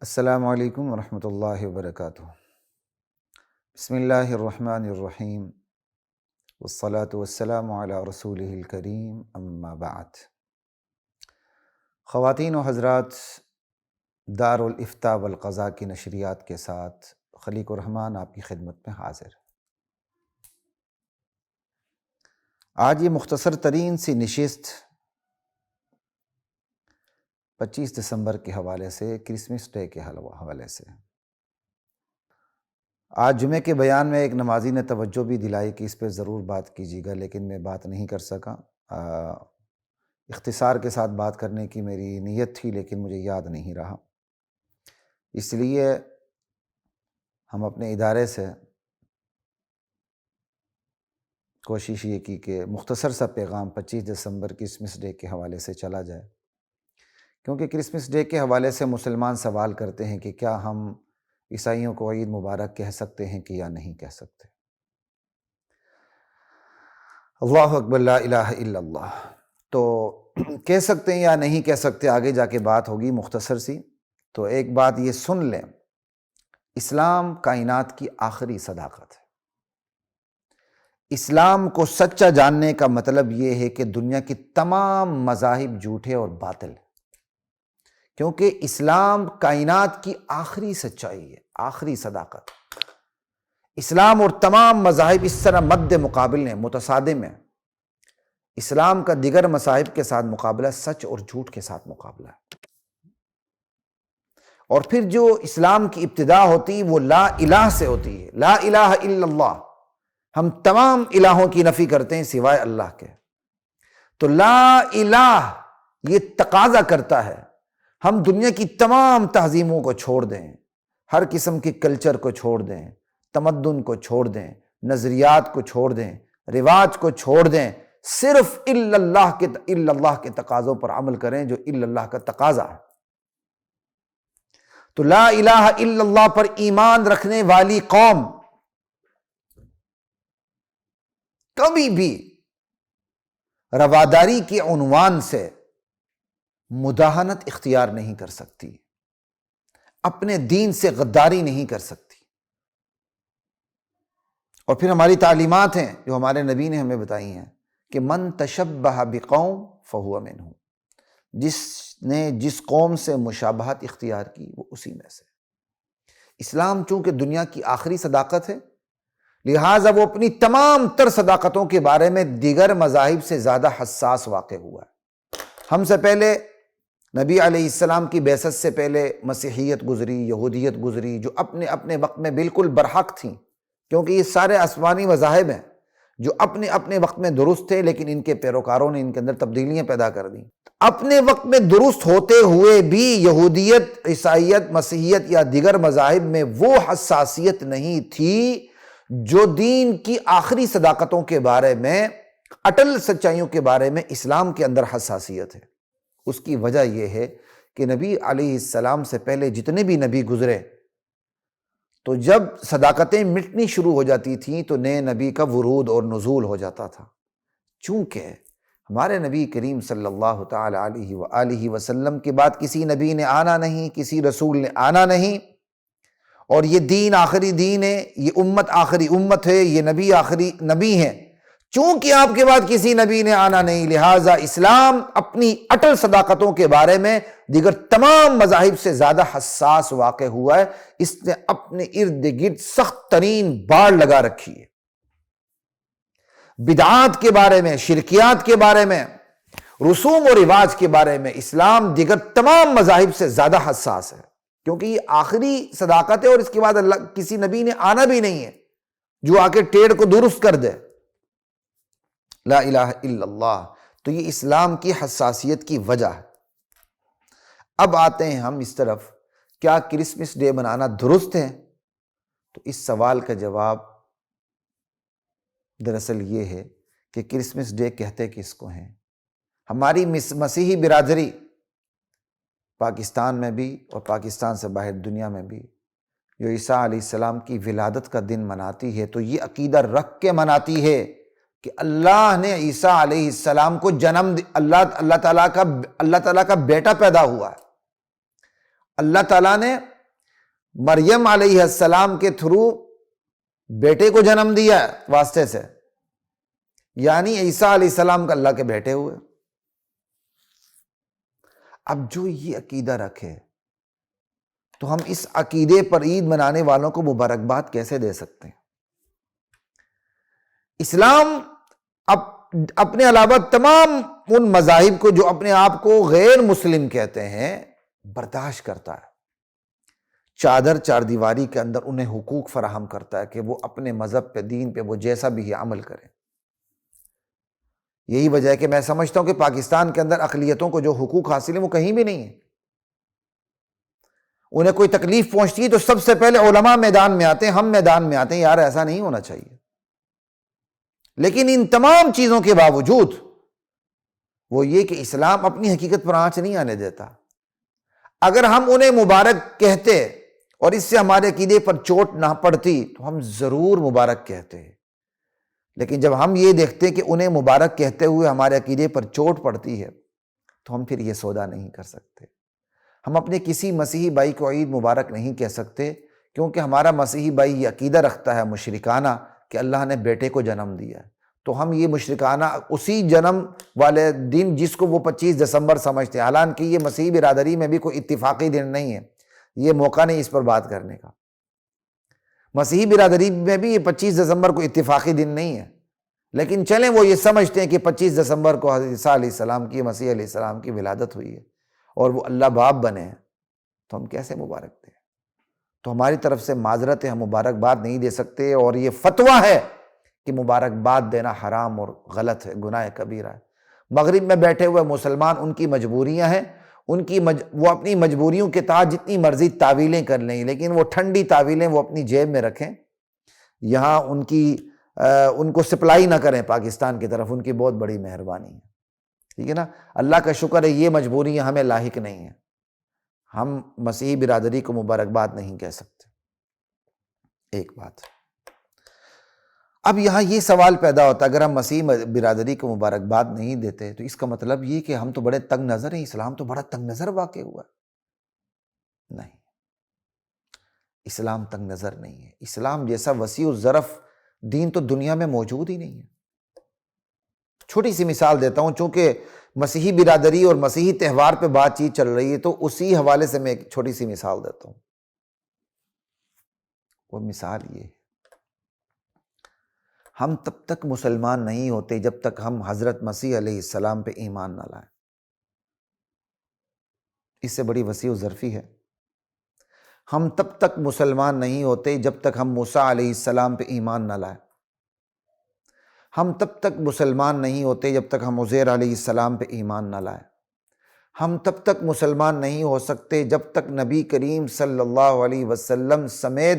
السلام علیکم ورحمۃ اللہ وبرکاتہ۔ بسم اللہ الرحمن الرحیم والصلاة والسلام علی رسولہ الکریم، اما بعد۔ خواتین و حضرات، دارالافتاء والقضاء کی نشریات کے ساتھ خلیق الرحمن آپ کی خدمت میں حاضر ہے۔ آج یہ مختصر ترین سی نشست 25 دسمبر کے حوالے سے، کرسمس ڈے کے حوالے سے۔ آج جمعے کے بیان میں ایک نمازی نے توجہ بھی دلائی کہ اس پہ ضرور بات کیجیے گا، لیکن میں بات نہیں کر سکا۔ اختصار کے ساتھ بات کرنے کی میری نیت تھی، لیکن مجھے یاد نہیں رہا، اس لیے ہم اپنے ادارے سے کوشش یہ کی کہ مختصر سا پیغام 25 دسمبر کرسمس ڈے کے حوالے سے چلا جائے، کیونکہ کرسمس ڈے کے حوالے سے مسلمان سوال کرتے ہیں کہ کیا ہم عیسائیوں کو عید مبارک کہہ سکتے ہیں کہ یا نہیں کہہ سکتے۔ اللہ اکبر، لا الہ الا اللہ۔ تو کہہ سکتے ہیں یا نہیں کہہ سکتے، آگے جا کے بات ہوگی مختصر سی۔ تو ایک بات یہ سن لیں، اسلام کائنات کی آخری صداقت ہے۔ اسلام کو سچا جاننے کا مطلب یہ ہے کہ دنیا کی تمام مذاہب جھوٹے اور باطل ہیں، کیونکہ اسلام کائنات کی آخری سچائی ہے، آخری صداقت۔ اسلام اور تمام مذاہب اس طرح مد مقابل ہیں، متصادم ہیں۔ اسلام کا دیگر مذاہب کے ساتھ مقابلہ سچ اور جھوٹ کے ساتھ مقابلہ ہے۔ اور پھر جو اسلام کی ابتدا ہوتی وہ لا الہ سے ہوتی ہے، لا الہ الا اللہ۔ ہم تمام الہوں کی نفی کرتے ہیں سوائے اللہ کے۔ تو لا الہ یہ تقاضا کرتا ہے ہم دنیا کی تمام تہذیبوں کو چھوڑ دیں، ہر قسم کے کلچر کو چھوڑ دیں، تمدن کو چھوڑ دیں، نظریات کو چھوڑ دیں، رواج کو چھوڑ دیں، صرف الا اللہ کے تقاضوں پر عمل کریں جو الا اللہ کا تقاضا ہے۔ تو لا الہ الا اللہ پر ایمان رکھنے والی قوم کبھی بھی رواداری کے عنوان سے مداہنت اختیار نہیں کر سکتی، اپنے دین سے غداری نہیں کر سکتی۔ اور پھر ہماری تعلیمات ہیں جو ہمارے نبی نے ہمیں بتائی ہیں کہ من تشبہ بقوم فہو منہم، جس نے جس قوم سے مشابہت اختیار کی وہ اسی میں سے۔ اسلام چونکہ دنیا کی آخری صداقت ہے، لہٰذا وہ اپنی تمام تر صداقتوں کے بارے میں دیگر مذاہب سے زیادہ حساس واقع ہوا ہے۔ ہم سے پہلے نبی علیہ السلام کی بعثت سے پہلے مسیحیت گزری، یہودیت گزری، جو اپنے اپنے وقت میں بالکل برحق تھیں، کیونکہ یہ سارے آسمانی مذاہب ہیں جو اپنے اپنے وقت میں درست تھے، لیکن ان کے پیروکاروں نے ان کے اندر تبدیلیاں پیدا کر دیں۔ اپنے وقت میں درست ہوتے ہوئے بھی یہودیت، عیسائیت، مسیحیت یا دیگر مذاہب میں وہ حساسیت نہیں تھی جو دین کی آخری صداقتوں کے بارے میں، اٹل سچائیوں کے بارے میں اسلام کے اندر حساسیت ہے۔ اس کی وجہ یہ ہے کہ نبی علیہ السلام سے پہلے جتنے بھی نبی گزرے، تو جب صداقتیں مٹنی شروع ہو جاتی تھیں تو نئے نبی کا ورود اور نزول ہو جاتا تھا۔ چونکہ ہمارے نبی کریم صلی اللہ تعالی علیہ وآلہ وسلم کے بعد کسی نبی نے آنا نہیں، کسی رسول نے آنا نہیں، اور یہ دین آخری دین ہے، یہ امت آخری امت ہے، یہ نبی آخری نبی ہیں۔ چونکہ آپ کے بعد کسی نبی نے آنا نہیں، لہٰذا اسلام اپنی اٹل صداقتوں کے بارے میں دیگر تمام مذاہب سے زیادہ حساس واقع ہوا ہے۔ اس نے اپنے ارد گرد سخت ترین باڑ لگا رکھی ہے۔ بدعات کے بارے میں، شرکیات کے بارے میں، رسوم و رواج کے بارے میں اسلام دیگر تمام مذاہب سے زیادہ حساس ہے، کیونکہ یہ آخری صداقت ہے اور اس کے بعد اللہ کسی نبی نے آنا بھی نہیں ہے جو آ کے ٹیڑھ کو درست کر دے۔ لا الہ الا اللہ، تو یہ اسلام کی حساسیت کی وجہ ہے۔ اب آتے ہیں ہم اس طرف، کیا کرسمس ڈے منانا درست ہے؟ تو اس سوال کا جواب دراصل یہ ہے کہ کرسمس ڈے کہتے کس کو ہیں؟ ہماری مسیحی برادری پاکستان میں بھی اور پاکستان سے باہر دنیا میں بھی جو عیسیٰ علیہ السلام کی ولادت کا دن مناتی ہے، تو یہ عقیدہ رکھ کے مناتی ہے کہ اللہ نے عیسیٰ علیہ السلام کو اللہ تعالیٰ کا بیٹا پیدا ہوا ہے۔ اللہ تعالیٰ نے مریم علیہ السلام کے تھرو بیٹے کو جنم دیا واسطے سے، یعنی عیسیٰ علیہ السلام کا اللہ کے بیٹے ہوئے۔ اب جو یہ عقیدہ رکھے تو ہم اس عقیدے پر عید منانے والوں کو مبارکباد کیسے دے سکتے ہیں؟ اسلام اپنے علاوہ تمام ان مذاہب کو جو اپنے آپ کو غیر مسلم کہتے ہیں برداشت کرتا ہے، چادر چار دیواری کے اندر انہیں حقوق فراہم کرتا ہے کہ وہ اپنے مذہب پہ، دین پہ وہ جیسا بھی ہے عمل کریں۔ یہی وجہ ہے کہ میں سمجھتا ہوں کہ پاکستان کے اندر اقلیتوں کو جو حقوق حاصل ہیں وہ کہیں بھی نہیں ہیں۔ انہیں کوئی تکلیف پہنچتی ہے تو سب سے پہلے علماء میدان میں آتے ہیں، ہم میدان میں آتے ہیں، یار ایسا نہیں ہونا چاہیے۔ لیکن ان تمام چیزوں کے باوجود وہ یہ کہ اسلام اپنی حقیقت پر آنچ نہیں آنے دیتا۔ اگر ہم انہیں مبارک کہتے اور اس سے ہمارے عقیدے پر چوٹ نہ پڑتی تو ہم ضرور مبارک کہتے، لیکن جب ہم یہ دیکھتے کہ انہیں مبارک کہتے ہوئے ہمارے عقیدے پر چوٹ پڑتی ہے تو ہم پھر یہ سودا نہیں کر سکتے۔ ہم اپنے کسی مسیحی بھائی کو عید مبارک نہیں کہہ سکتے کیونکہ ہمارا مسیحی بھائی یہ عقیدہ رکھتا ہے مشرکانہ کہ اللہ نے بیٹے کو جنم دیا ہے، تو ہم یہ مشرکانہ اسی جنم والے دن جس کو وہ 25 دسمبر سمجھتے ہیں، حالانکہ یہ مسیحی برادری میں بھی کوئی اتفاقی دن نہیں ہے، یہ موقع نہیں اس پر بات کرنے کا۔ مسیحی برادری میں بھی یہ 25 دسمبر کو اتفاقی دن نہیں ہے، لیکن چلیں وہ یہ سمجھتے ہیں کہ 25 دسمبر کو حضرت عیسیٰ علیہ السلام کی، مسیح علیہ السلام کی ولادت ہوئی ہے اور وہ اللہ باپ بنے ہیں، تو ہم کیسے مبارک دیں؟ تو ہماری طرف سے معذرت ہے، ہم مبارکباد نہیں دے سکتے، اور یہ فتویٰ ہے کہ مبارکباد دینا حرام اور غلط ہے، گناہ کبیرہ ہے۔ مغرب میں بیٹھے ہوئے مسلمان، ان کی مجبوریاں ہیں، وہ اپنی مجبوریوں کے تحت جتنی مرضی تعویلیں کر لیں، لیکن وہ ٹھنڈی تعویلیں وہ اپنی جیب میں رکھیں، یہاں ان کو سپلائی نہ کریں پاکستان کی طرف، ان کی بہت بڑی مہربانی ہے، ٹھیک ہے نا۔ اللہ کا شکر ہے یہ مجبوریاں ہمیں لاحق نہیں ہیں، ہم مسیحی برادری کو مبارکباد نہیں کہہ سکتے۔ ایک بات، اب یہاں یہ سوال پیدا ہوتا ہے اگر ہم مسیحی برادری کو مبارکباد نہیں دیتے تو اس کا مطلب یہ کہ ہم تو بڑے تنگ نظر ہیں، اسلام تو بڑا تنگ نظر واقع ہوا ہے۔ نہیں، اسلام تنگ نظر نہیں ہے، اسلام جیسا وسیع الظرف دین تو دنیا میں موجود ہی نہیں ہے۔ چھوٹی سی مثال دیتا ہوں، چونکہ مسیحی برادری اور مسیحی تہوار پہ بات چیت چل رہی ہے تو اسی حوالے سے میں ایک چھوٹی سی مثال دیتا ہوں۔ وہ مثال یہ، ہم تب تک مسلمان نہیں ہوتے جب تک ہم حضرت مسیح علیہ السلام پہ ایمان نہ لائیں۔ اس سے بڑی وسیع الظرفی ہے۔ ہم تب تک مسلمان نہیں ہوتے جب تک ہم موسیٰ علیہ السلام پہ ایمان نہ لائیں۔ ہم تب تک مسلمان نہیں ہوتے جب تک ہم عزیر علیہ السلام پہ ایمان نہ لائیں۔ ہم تب تک مسلمان نہیں ہو سکتے جب تک نبی کریم صلی اللہ علیہ وسلم سمیت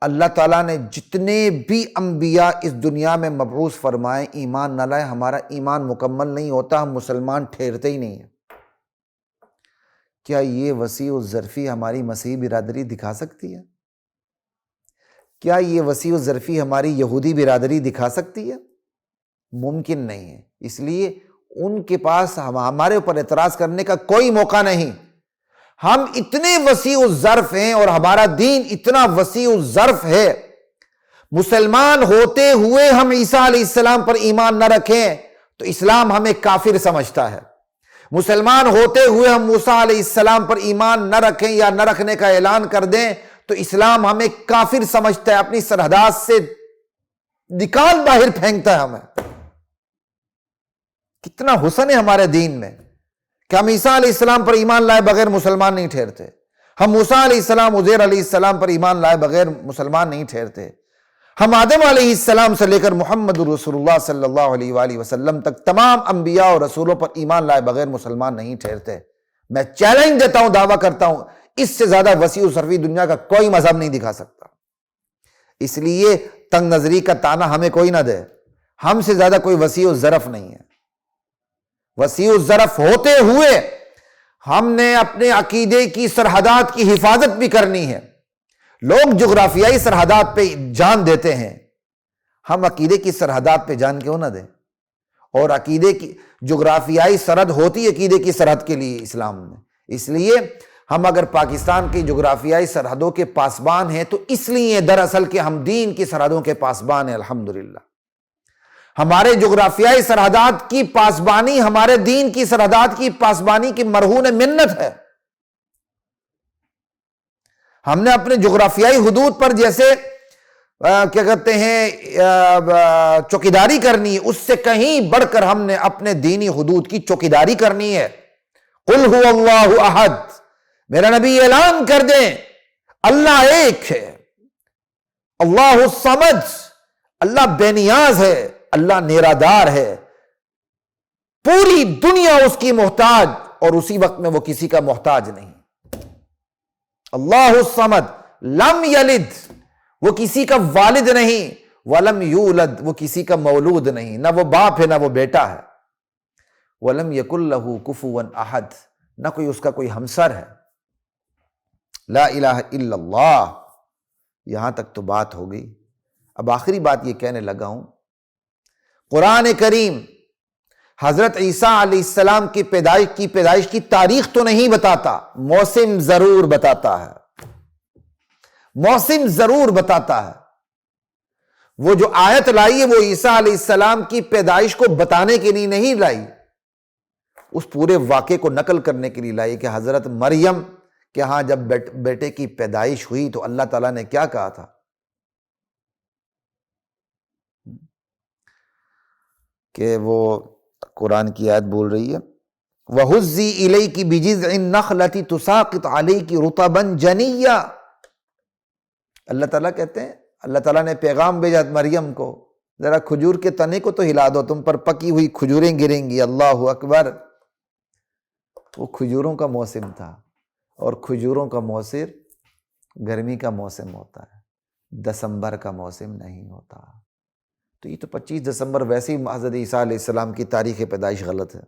اللہ تعالیٰ نے جتنے بھی انبیاء اس دنیا میں مبعوث فرمائے ایمان نہ لائے۔ ہمارا ایمان مکمل نہیں ہوتا، ہم مسلمان ٹھہرتے ہی نہیں ہیں۔ کیا یہ وسیع الظرفی ہماری مسیحی برادری دکھا سکتی ہے؟ کیا یہ وسیع الظرفی ہماری یہودی برادری دکھا سکتی ہے؟ ممکن نہیں ہے۔ اس لیے ان کے پاس ہمارے اوپر اعتراض کرنے کا کوئی موقع نہیں۔ ہم اتنے وسیع الظرف ہیں اور ہمارا دین اتنا وسیع الظرف ہے، مسلمان ہوتے ہوئے ہم عیسیٰ علیہ السلام پر ایمان نہ رکھیں تو اسلام ہمیں کافر سمجھتا ہے، مسلمان ہوتے ہوئے ہم موسیٰ علیہ السلام پر ایمان نہ رکھیں یا نہ رکھنے کا اعلان کر دیں تو اسلام ہمیں کافر سمجھتا ہے، اپنی سرحدات سے نکال باہر پھینکتا ہے ہمیں۔ کتنا حسن ہے ہمارے دین میں کہ ہم عیسیٰ علیہ السلام پر ایمان لائے بغیر مسلمان نہیں ٹھہرتے، ہم موسیٰ علیہ السلام، عزیر علیہ السلام پر ایمان لائے بغیر مسلمان نہیں ٹھہرتے، ہم آدم علیہ السلام سے لے کر محمد رسول اللہ صلی اللہ علیہ وآلہ وسلم تک تمام انبیاء اور رسولوں پر ایمان لائے بغیر مسلمان نہیں ٹھہرتے۔ میں چیلنج دیتا ہوں، دعویٰ کرتا ہوں، اس سے زیادہ وسیع الظرفی دنیا کا کوئی مذہب نہیں دکھا سکتا۔ اس لیے تنگ نظری کا تانا ہمیں کوئی نہ دے، ہم سے زیادہ کوئی وسیع الظرف نہیں ہے۔ وسیع الظرف ہوتے ہوئے ہم نے اپنے عقیدے کی سرحدات کی حفاظت بھی کرنی ہے۔ لوگ جغرافیائی سرحدات پہ جان دیتے ہیں، ہم عقیدے کی سرحدات پہ جان کیوں نہ دیں؟ اور عقیدے کی جغرافیائی سرحد ہوتی ہے عقیدے کی سرحد کے لیے اسلام میں، اس لیے ہم اگر پاکستان کی جغرافیائی سرحدوں کے پاسبان ہیں تو اس لیے دراصل کہ ہم دین کی سرحدوں کے پاسبان ہیں الحمدللہ۔ ہمارے جغرافیائی سرحدات کی پاسبانی ہمارے دین کی سرحدات کی پاسبانی کی مرہون منت ہے۔ ہم نے اپنے جغرافیائی حدود پر جیسے کیا کہتے ہیں چوکیداری کرنی ہے، اس سے کہیں بڑھ کر ہم نے اپنے دینی حدود کی چوکیداری کرنی ہے۔ قل هو اللہ احد، میرا نبی اعلان کر دیں اللہ ایک ہے، اللہ الصمد، اللہ بے نیاز ہے، اللہ نیرادار ہے، پوری دنیا اس کی محتاج اور اسی وقت میں وہ کسی کا محتاج نہیں۔ اللہ الصمد لم یلد، وہ کسی کا والد نہیں، ولم یولد، وہ کسی کا مولود نہیں، نہ وہ باپ ہے نہ وہ بیٹا ہے، ولم یکن لہ کفوا احد، نہ کوئی اس کا کوئی ہمسر ہے۔ لا الہ الا اللہ، یہاں تک تو بات ہو گئی۔ اب آخری بات یہ کہنے لگا ہوں، قرآن کریم حضرت عیسیٰ علیہ السلام کی پیدائش کی تاریخ تو نہیں بتاتا، موسم ضرور بتاتا ہے، موسم ضرور بتاتا ہے۔ وہ جو آیت لائی ہے وہ عیسیٰ علیہ السلام کی پیدائش کو بتانے کے لیے نہیں لائی، اس پورے واقعے کو نقل کرنے کے لیے لائی کہ حضرت مریم کہ ہاں جب بیٹے کی پیدائش ہوئی تو اللہ تعالیٰ نے کیا کہا تھا کہ وہ قرآن کی آیت بول رہی ہے وَهُزِّي إِلَيْكِ بِجِذْعِ النَّخْلَةِ تُسَاقِطْ عَلَيْكِ رُطَبًا جَنِيًّا۔ اللہ تعالیٰ کہتے ہیں، اللہ تعالیٰ نے پیغام بھیجا مریم کو، ذرا کھجور کے تنے کو تو ہلا دو، تم پر پکی ہوئی کھجوریں گریں گی۔ اللہ اکبر۔ وہ کھجوروں کا موسم تھا، اور کھجوروں کا موسم گرمی کا موسم ہوتا ہے، دسمبر کا موسم نہیں ہوتا۔ تو یہ تو 25 دسمبر ویسے ہی حضرت عیسیٰ علیہ السلام کی تاریخ پیدائش غلط ہے۔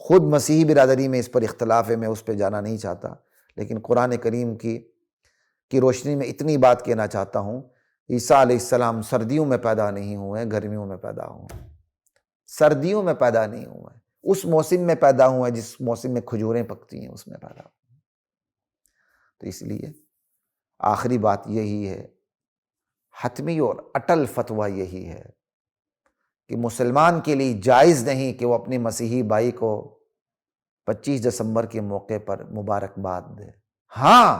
خود مسیحی برادری میں اس پر اختلاف ہے، میں اس پہ جانا نہیں چاہتا، لیکن قرآن کریم کی روشنی میں اتنی بات کہنا چاہتا ہوں، عیسیٰ علیہ السلام سردیوں میں پیدا نہیں ہوئے، گرمیوں میں پیدا ہوئے، سردیوں میں پیدا نہیں ہوئے، اس موسم میں پیدا ہوئے جس موسم میں کھجوریں پکتی ہیں، اس میں پیدا ہوئے۔ تو اس لیے آخری بات یہی ہے، حتمی اور اٹل فتویٰ یہی ہے کہ مسلمان کے لیے جائز نہیں کہ وہ اپنے مسیحی بھائی کو 25 دسمبر کے موقع پر مبارکباد دے۔ ہاں،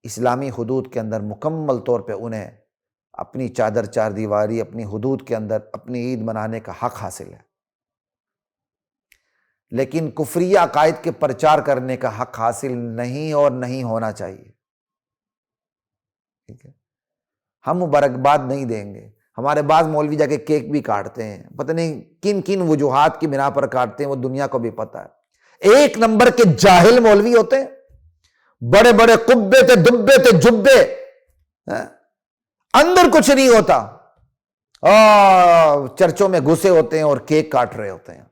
اسلامی حدود کے اندر مکمل طور پہ انہیں اپنی چادر چار دیواری، اپنی حدود کے اندر اپنی عید منانے کا حق حاصل ہے، لیکن کفریہ عقائد کے پرچار کرنے کا حق حاصل نہیں اور نہیں ہونا چاہیے۔ ٹھیک ہے، ہم مبارکباد نہیں دیں گے۔ ہمارے بعض مولوی جا کے کیک بھی کاٹتے ہیں، پتہ نہیں کن کن وجوہات کی بنا پر کاٹتے ہیں، وہ دنیا کو بھی پتہ ہے۔ ایک نمبر کے جاہل مولوی ہوتے ہیں، بڑے بڑے قبے تھے، دبے تھے، جبے، اندر کچھ نہیں ہوتا، چرچوں میں گھسے ہوتے ہیں اور کیک کاٹ رہے ہوتے ہیں۔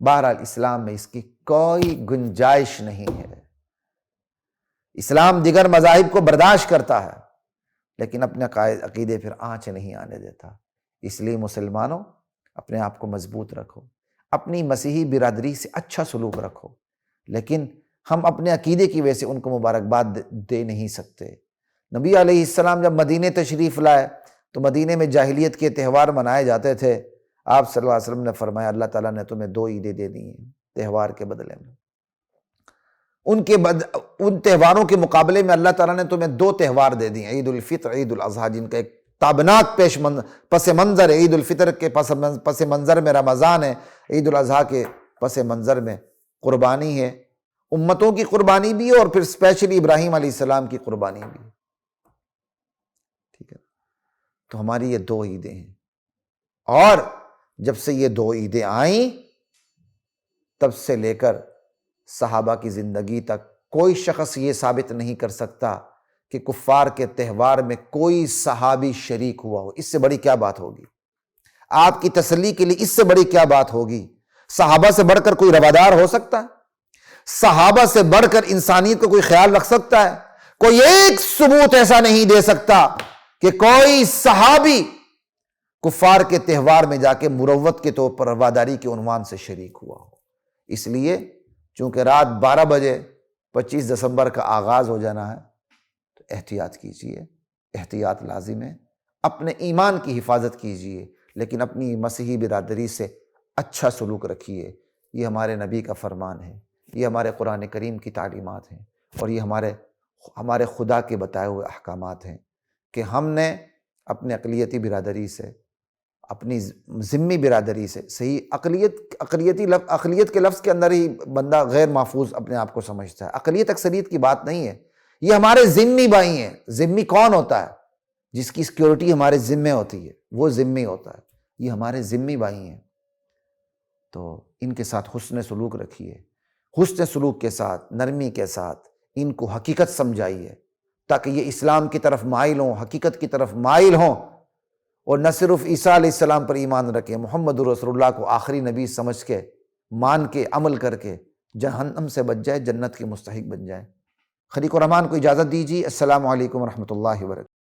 بہرحال اسلام میں اس کی کوئی گنجائش نہیں ہے۔ اسلام دیگر مذاہب کو برداشت کرتا ہے، لیکن اپنے عقیدے پھر آنچ نہیں آنے دیتا۔ اس لیے مسلمانوں اپنے آپ کو مضبوط رکھو، اپنی مسیحی برادری سے اچھا سلوک رکھو، لیکن ہم اپنے عقیدے کی وجہ سے ان کو مبارکباد دے نہیں سکتے۔ نبی علیہ السلام جب مدینے تشریف لائے تو مدینے میں جاہلیت کے تہوار منائے جاتے تھے۔ آپ صلی اللہ علیہ وسلم نے فرمایا اللہ تعالیٰ نے تمہیں 2 عیدیں دے دی ہیں تہوار کے بدلے میں، ان تہواروں کے مقابلے میں اللہ تعالیٰ نے تمہیں 2 تہوار دے دی ہیں، عید الفطر، عید الاضحیٰ، جن کا ایک تابناک پس منظر ہے۔ عید الفطر کے پس منظر میں رمضان ہے، عید الاضحیٰ کے پس منظر میں قربانی ہے، امتوں کی قربانی بھی ہے اور پھر اسپیشلی ابراہیم علیہ السلام کی قربانی بھی ہے۔ ٹھیک ہے، تو ہماری یہ 2 عیدیں ہیں، اور جب سے یہ 2 عیدیں آئیں تب سے لے کر صحابہ کی زندگی تک کوئی شخص یہ ثابت نہیں کر سکتا کہ کفار کے تہوار میں کوئی صحابی شریک ہوا ہو۔ اس سے بڑی کیا بات ہوگی؟ آپ کی تسلی کے لیے اس سے بڑی کیا بات ہوگی؟ صحابہ سے بڑھ کر کوئی روادار ہو سکتا ہے؟ صحابہ سے بڑھ کر انسانیت کو کوئی خیال رکھ سکتا ہے؟ کوئی ایک ثبوت ایسا نہیں دے سکتا کہ کوئی صحابی کفار کے تہوار میں جا کے مروت کے طور پر رواداری کے عنوان سے شریک ہوا ہو۔ اس لیے چونکہ رات 12 بجے 25 دسمبر کا آغاز ہو جانا ہے تو احتیاط کیجیے، احتیاط لازم ہے، اپنے ایمان کی حفاظت کیجیے، لیکن اپنی مسیحی برادری سے اچھا سلوک رکھیے۔ یہ ہمارے نبی کا فرمان ہے، یہ ہمارے قرآن کریم کی تعلیمات ہیں، اور یہ ہمارے خدا کے بتائے ہوئے احکامات ہیں کہ ہم نے اپنے اقلیتی برادری سے، اپنی ذمی برادری سے، صحیح اقلیت کے لفظ کے اندر ہی بندہ غیر محفوظ اپنے آپ کو سمجھتا ہے، اقلیت اکثریت کی بات نہیں ہے، یہ ہمارے ذمی بھائی ہیں۔ ذمی کون ہوتا ہے؟ جس کی سیکیورٹی ہمارے ذمے ہوتی ہے، وہ ذمی ہوتا ہے، یہ ہمارے ذمی بھائی ہیں۔ تو ان کے ساتھ حسن سلوک رکھیے، حسن سلوک کے ساتھ، نرمی کے ساتھ ان کو حقیقت سمجھائیے، تاکہ یہ اسلام کی طرف مائل ہوں، حقیقت کی طرف مائل ہوں، اور نہ صرف عیسیٰ علیہ السلام پر ایمان رکھیں، محمد رسول اللہ کو آخری نبی سمجھ کے، مان کے، عمل کر کے جہنم سے بچ جائے، جنت کے مستحق بن جائے۔ خلیق الرحمن کو اجازت دیجیے۔ السلام علیکم ورحمۃ اللہ وبرکاتہ۔